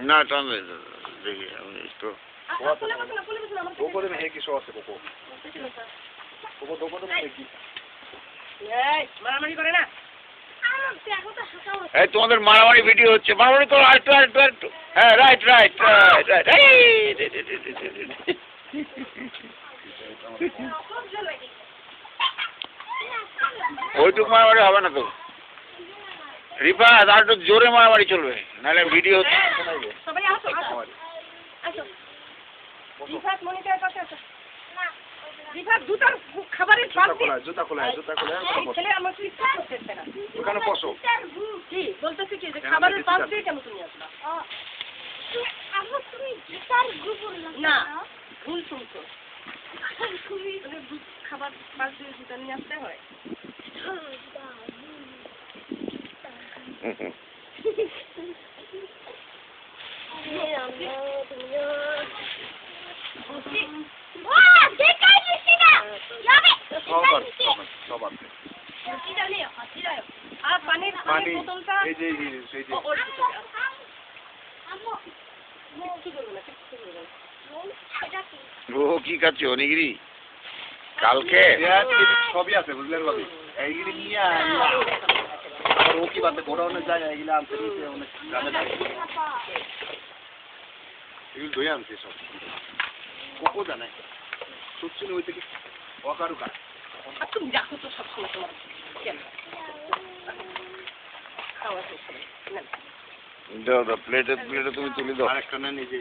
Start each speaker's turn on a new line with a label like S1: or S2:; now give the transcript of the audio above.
S1: না টান দেখি আমি একটু
S2: মারামারি করে না।
S1: এই তোমাদের মারামারি ভিডিও হচ্ছে, মারামারি করো একটু একটু একটু। হ্যাঁ রাইট রাইট রাইট রাইট। ওইটুকু মারামারি হবে না তো রিফাত, আর একটু জোরে মারামারি চলবে, নাহলে ভিডিও হচ্ছে।
S2: সবাই আসো আসো আসো। রিফাত মনিটরের পাশে আসো। রিফাত দুটার খাবারের
S3: জুতা খোলা
S2: ছেলে আমার তো ইচ্ছা করতেছে না।
S3: ওখানে বসো।
S2: কি বলতেছে কি যে খাবারের পাশ দিয়ে কেন তুমি আসলা?
S4: তুমি জুতার গ্রুপ
S2: না ভুল শুনছো। খাবার পাশ দিয়ে জুতা নিয়ে আসতে হয়। আর পানির বোতলটা
S1: ও কি খাচ্ছে অনিগিরি কালকে
S3: সবই আছে বুঝলেন ভাবি, এইগুলি নিয়ে আর ও কি বাতে গোডাউনে যায়, এইগুলো আনতে নিতে অনেক দামে লাগে, এগুলো ধুয়ে আনছে সব। কোকো জানে সত্যি ওই থেকে অকারু কাজ।
S2: তুমি দেখো তো সবসময় তোমার খাওয়া শেষ হবে।
S1: দাও দাও প্লেটে প্লেটে তুমি তুলে দাও।
S3: আরেকটা নেন এই যে